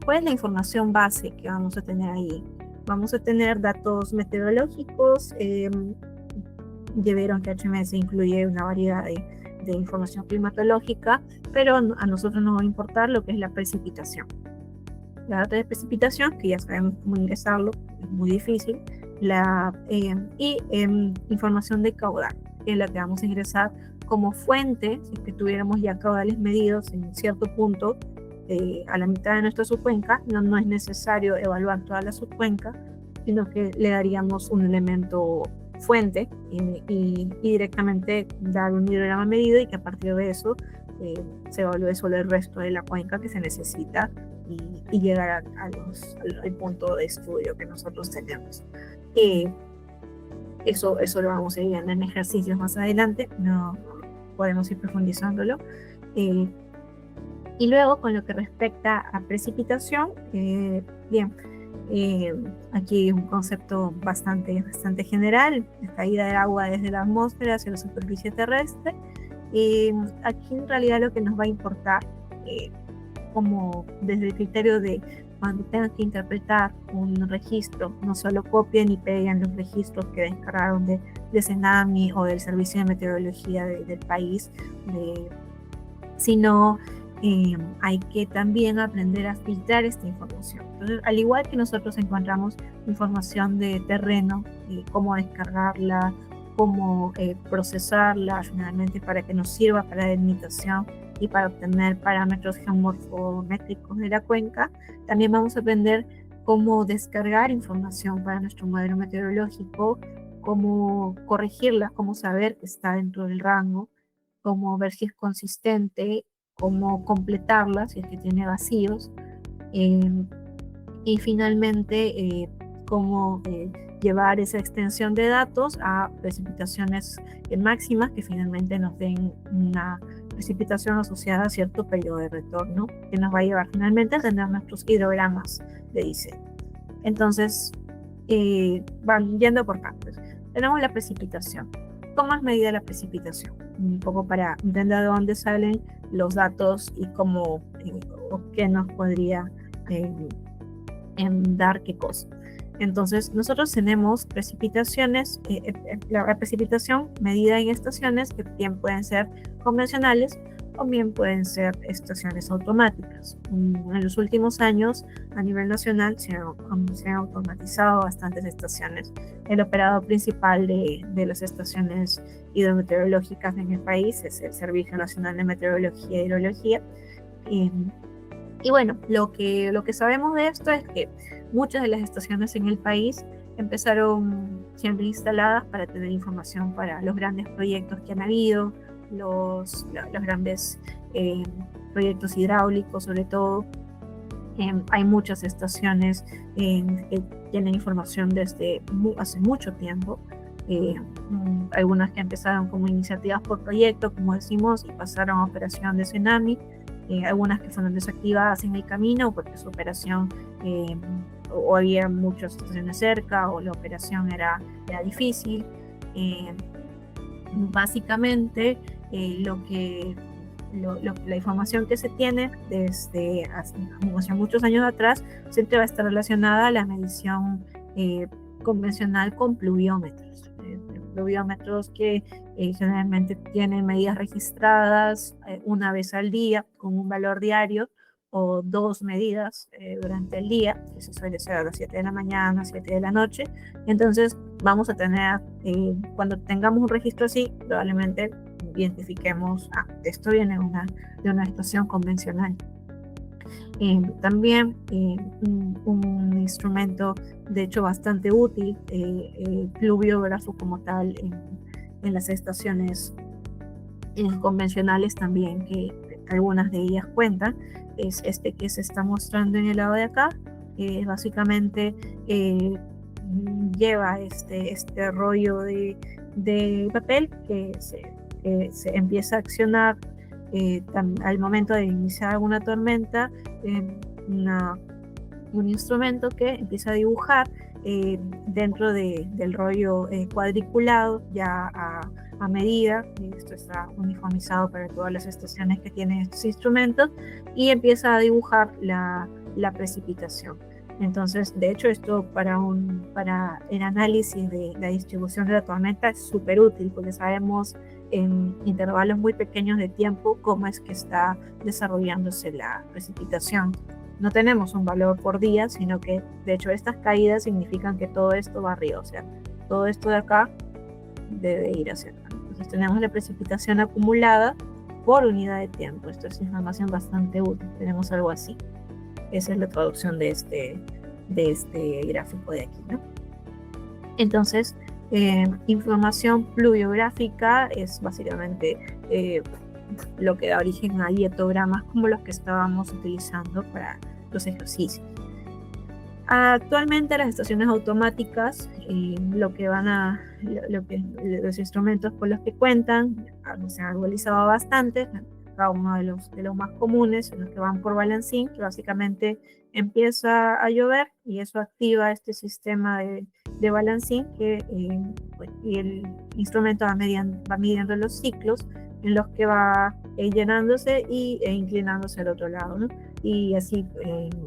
¿cuál es la información base que vamos a tener ahí? Vamos a tener datos meteorológicos. Ya vieron que HMS incluye una variedad de información climatológica, pero a nosotros nos va a importar lo que es la precipitación. La data de precipitación, que ya sabemos cómo ingresarlo, es muy difícil, y información de caudal, que es la que vamos a ingresar como fuente, si es que tuviéramos ya caudales medidos en cierto punto, a la mitad de nuestra subcuenca. No es necesario evaluar toda la subcuenca, sino que le daríamos un elemento fuente y directamente dar un hidrograma medido, y que a partir de eso se evalúe solo el resto de la cuenca que se necesita y llegar al punto de estudio que nosotros tenemos. Eso lo vamos a ir viendo en ejercicios más adelante, no podemos ir profundizándolo. Y luego, con lo que respecta a precipitación, bien, aquí un concepto bastante general: la caída del agua desde la atmósfera hacia la superficie terrestre. Aquí en realidad lo que nos va a importar, como desde el criterio de cuando tengan que interpretar un registro, no solo copien y peguen los registros que descargaron de Cenami o del Servicio de Meteorología del país, sino hay que también aprender a filtrar esta información. Entonces, al igual que nosotros encontramos información de terreno, cómo descargarla, cómo procesarla finalmente para que nos sirva para la delimitación y para obtener parámetros geomorfométricos de la cuenca, también vamos a aprender cómo descargar información para nuestro modelo meteorológico, cómo corregirla, cómo saber que está dentro del rango, cómo ver si es consistente, cómo completarla si es que tiene vacíos, y finalmente cómo llevar esa extensión de datos a precipitaciones máximas que finalmente nos den una precipitación asociada a cierto periodo de retorno, que nos va a llevar finalmente a tener nuestros hidrogramas de diseño. Entonces, van yendo por partes. Tenemos la precipitación. ¿Cómo es medida la precipitación? Un poco para entender de dónde salen los datos y cómo o qué nos podría dar qué cosa. Entonces, nosotros tenemos precipitaciones, la precipitación medida en estaciones, que bien pueden ser convencionales o bien pueden ser estaciones automáticas. En los últimos años, a nivel nacional, se han automatizado bastantes estaciones. El operador principal de las estaciones hidrometeorológicas en el país es el Servicio Nacional de Meteorología e Hidrología. Y bueno, lo que sabemos de esto es que muchas de las estaciones en el país empezaron siendo instaladas para tener información para los grandes proyectos que han habido, los grandes proyectos hidráulicos sobre todo. Hay muchas estaciones que tienen información desde hace mucho tiempo. Algunas que empezaron como iniciativas por proyecto, como decimos, y pasaron a operación de Cenami. Algunas que fueron desactivadas en el camino porque su operación o había muchas estaciones cerca o la operación era difícil. Básicamente la información que se tiene desde hace muchos años atrás siempre va a estar relacionada a la medición convencional con pluviómetros. Pluviómetros que generalmente tienen medidas registradas una vez al día con un valor diario, o dos medidas durante el día, que se suele ser a las 7 de la mañana, 7 de la noche. Entonces vamos a tener, cuando tengamos un registro así, probablemente identifiquemos, esto viene de una estación convencional. También un instrumento de hecho bastante útil, el pluviógrafo como tal, en las estaciones convencionales también, que algunas de ellas cuentan, es este que se está mostrando en el lado de acá. Básicamente lleva este rollo de papel que se empieza a accionar al momento de iniciar alguna tormenta, un instrumento que empieza a dibujar dentro del rollo cuadriculado ya a medida. Esto está uniformizado para todas las estaciones que tienen estos instrumentos, y empieza a dibujar la precipitación. Entonces, de hecho, esto para el análisis de la distribución de la tormenta es súper útil, porque sabemos en intervalos muy pequeños de tiempo cómo es que está desarrollándose la precipitación. No tenemos un valor por día, sino que de hecho estas caídas significan que todo esto va arriba, o sea, todo esto de acá debe ir hacia acá. Entonces tenemos la precipitación acumulada por unidad de tiempo. Esto es información bastante útil. Tenemos algo así. Esa es la traducción de este gráfico de aquí, ¿no? Entonces, información pluviográfica es básicamente lo que da origen a dietogramas como los que estábamos utilizando para los ejercicios. Actualmente las estaciones automáticas, los instrumentos con los que cuentan, se han actualizado bastante. Cada uno de los más comunes, los que van por balancín, que básicamente empieza a llover y eso activa este sistema de balancín y el instrumento va midiendo los ciclos en los que va llenándose e inclinándose al otro lado, ¿no? Y así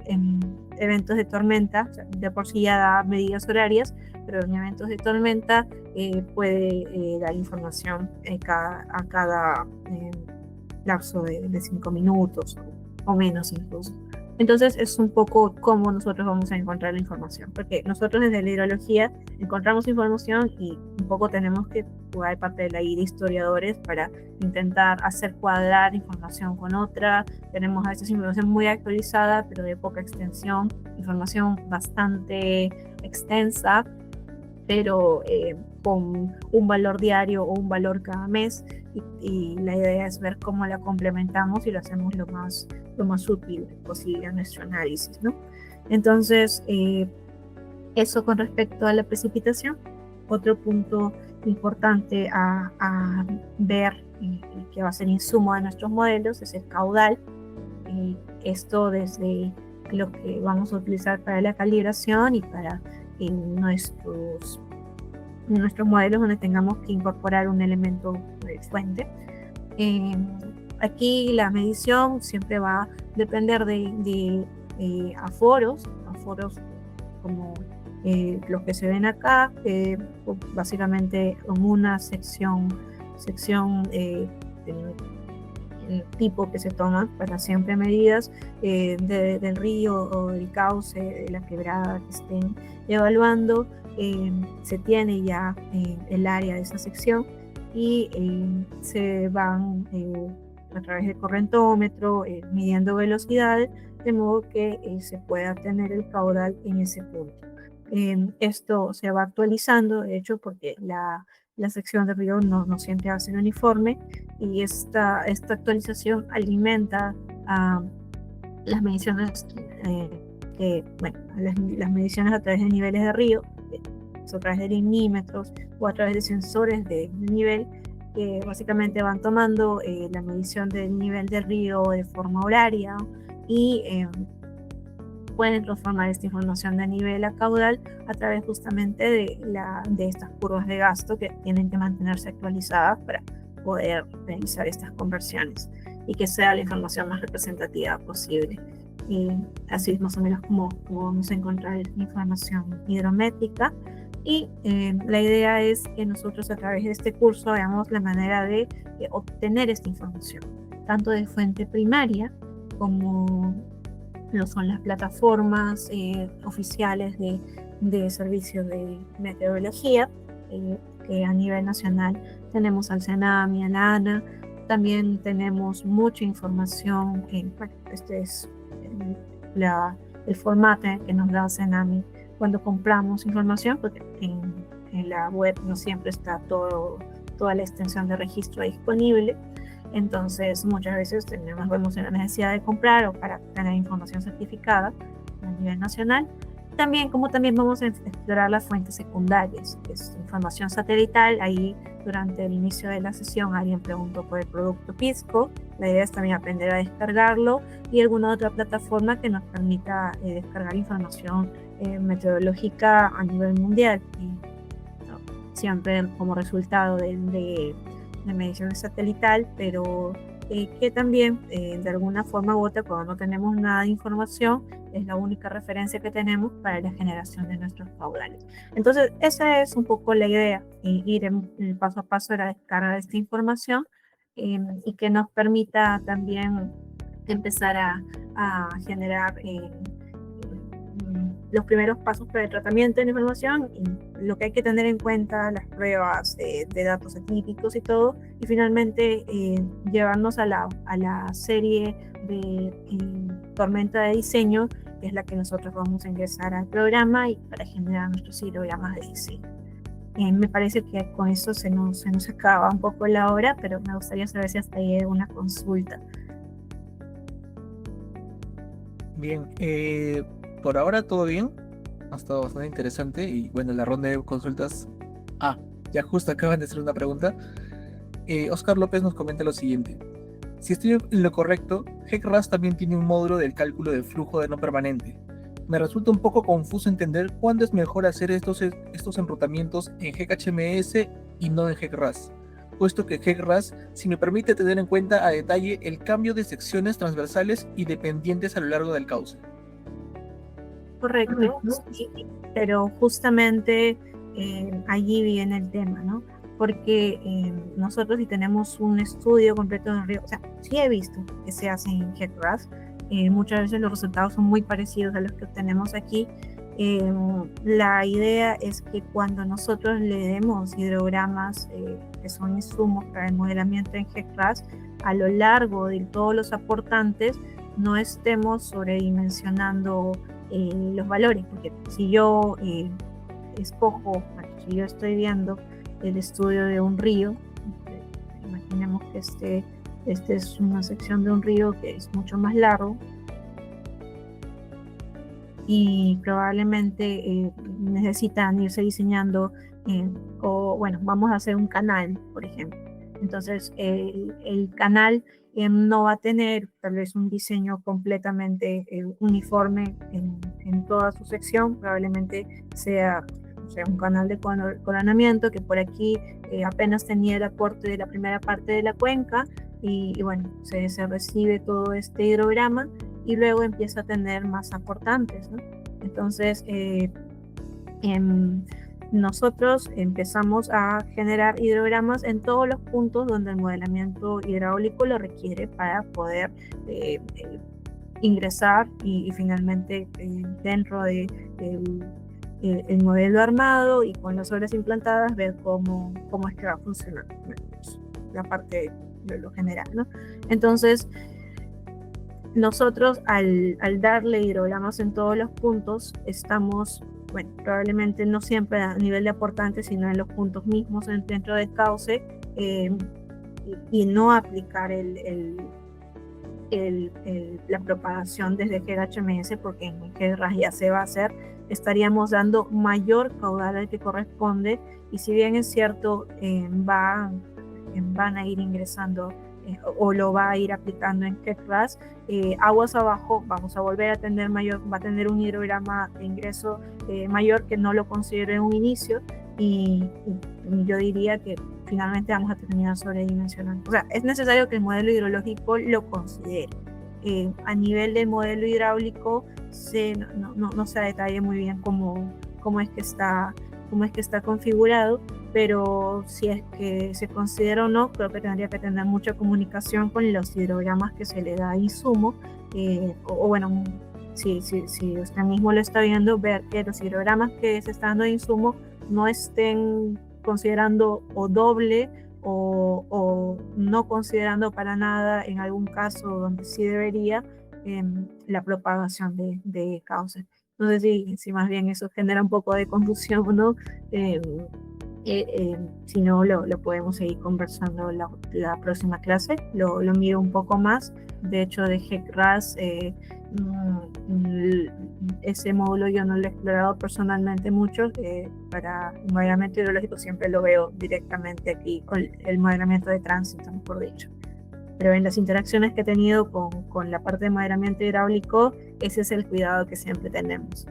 en eventos de tormenta, o sea, de por sí ya da medidas horarias, pero en eventos de tormenta puede dar información a cada lapso de 5 minutos o menos incluso. Entonces es un poco cómo nosotros vamos a encontrar la información, porque nosotros desde la hidrología encontramos información y un poco tenemos que jugar parte de la de historiadores para intentar hacer cuadrar información con otra. Tenemos a veces información muy actualizada, pero de poca extensión, información bastante extensa, pero con un valor diario o un valor cada mes, y la idea es ver cómo la complementamos y lo hacemos lo más útil posible a nuestro análisis, ¿no? Entonces, eso con respecto a la precipitación. Otro punto importante a ver y que va a ser insumo de nuestros modelos es el caudal. Esto desde lo que vamos a utilizar para la calibración y para nuestros modelos donde tengamos que incorporar un elemento fuente. Aquí la medición siempre va a depender de aforos como los que se ven acá, básicamente en una sección el tipo que se toma para siempre medidas del río o del cauce, de la quebrada que estén evaluando. Se tiene ya el área de esa sección y se van a través del correntómetro midiendo velocidades, de modo que se pueda tener el caudal en ese punto. Esto se va actualizando, de hecho, porque la sección de río no siempre va a ser uniforme, y esta actualización alimenta a las mediciones las mediciones a través de niveles de río, a través de limímetros o a través de sensores de nivel, que básicamente van tomando la medición del nivel del río de forma horaria y pueden transformar esta información de nivel a caudal a través justamente de estas curvas de gasto que tienen que mantenerse actualizadas para poder realizar estas conversiones y que sea la información más representativa posible. Y así es más o menos como vamos a encontrar información hidrométrica. Y la idea es que nosotros a través de este curso veamos la manera de obtener esta información, tanto de fuente primaria como lo son las plataformas oficiales de servicios de meteorología, que a nivel nacional tenemos al CENAMI, a la ANA. También tenemos mucha información, este es el formato que nos da CENAMI cuando compramos información, porque en la web no siempre está toda la extensión de registro disponible. Entonces muchas veces vemos la necesidad de comprar o para tener información certificada a nivel nacional. También vamos a explorar las fuentes secundarias, que es información satelital. Ahí durante el inicio de la sesión alguien preguntó por el producto Pisco. La idea es también aprender a descargarlo y alguna otra plataforma que nos permita descargar información meteorológica a nivel mundial, y siempre como resultado de mediciones satelital, pero que también de alguna forma u otra, cuando no tenemos nada de información, es la única referencia que tenemos para la generación de nuestros caudales. Entonces, esa es un poco la idea, ir en paso a paso de la descarga de esta información, y que nos permita también empezar a generar los primeros pasos para el tratamiento de la información, y lo que hay que tener en cuenta, las pruebas de datos atípicos y todo, y finalmente llevarnos a la serie de tormenta de diseño, que es la que nosotros vamos a ingresar al programa y para generar nuestros hilogramas de diseño. Me parece que con eso se nos acaba un poco la hora, pero me gustaría saber si hasta ahí hay una consulta. Bien, por ahora todo bien. Ha estado bastante interesante y bueno, la ronda de consultas. Ah, ya justo acaban de hacer una pregunta. Oscar López nos comenta lo siguiente. Si estoy en lo correcto, GECRAS también tiene un módulo del cálculo de flujo de no permanente. Me resulta un poco confuso entender cuándo es mejor hacer estos enrutamientos en GHMS y no en GECRAS, puesto que GECRAS sí me permite tener en cuenta a detalle el cambio de secciones transversales y dependientes a lo largo del cauce. Correcto, sí, pero justamente allí viene el tema, ¿no? Porque nosotros si tenemos un estudio completo de un río, o sea, sí he visto que se hace en GECRAS, muchas veces los resultados son muy parecidos a los que obtenemos aquí. La idea es que cuando nosotros le demos hidrogramas que son insumos para el modelamiento en GECRAS, a lo largo de todos los aportantes no estemos sobredimensionando los valores, porque si yo escojo, si yo estoy viendo el estudio de un río, imaginemos que este es una sección de un río que es mucho más largo y probablemente necesitan irse diseñando o bueno, vamos a hacer un canal, por ejemplo. Entonces el canal no va a tener tal vez un diseño completamente uniforme en toda su sección, probablemente sea un canal de coronamiento que por aquí apenas tenía el aporte de la primera parte de la cuenca y bueno, se recibe todo este hidrograma y luego empieza a tener más aportantes, ¿no? Entonces, nosotros empezamos a generar hidrogramas en todos los puntos donde el modelamiento hidráulico lo requiere para poder ingresar y finalmente dentro de el modelo armado y con las obras implantadas ver cómo es que va a funcionar la parte de lo general, ¿no? Entonces, nosotros al darle hidrogramas en todos los puntos estamos, bueno, probablemente no siempre a nivel de aportante, sino en los puntos mismos dentro del cauce, y no aplicar la propagación desde GHMS, porque en GRAS ya se va a hacer, estaríamos dando mayor caudal al que corresponde, y si bien es cierto, van a ir ingresando o lo va a ir aplicando en GECRAS, aguas abajo vamos a volver a tener va a tener un hidrograma de ingreso mayor que no lo considero en un inicio, y yo diría que finalmente vamos a terminar sobredimensionando. O sea, es necesario que el modelo hidrológico lo considere. A nivel del modelo hidráulico no se detalle muy bien cómo es que está configurado, pero si es que se considera o no, creo que tendría que tener mucha comunicación con los hidrogramas que se le da a insumo, o bueno, si usted mismo lo está viendo, ver que los hidrogramas que se están dando de insumo no estén considerando o doble o no considerando para nada en algún caso donde sí debería la propagación de cauces. No sé si más bien eso genera un poco de confusión, ¿no? Si no, lo podemos seguir conversando la próxima clase. Lo miro un poco más. De hecho, de GECRAS, ese módulo yo no lo he explorado personalmente mucho. Para el modelamiento hidrológico siempre lo veo directamente aquí, con el modelamiento de tránsito, mejor dicho. Pero en las interacciones que he tenido con la parte de modelamiento hidráulico, ese es el cuidado que siempre tenemos.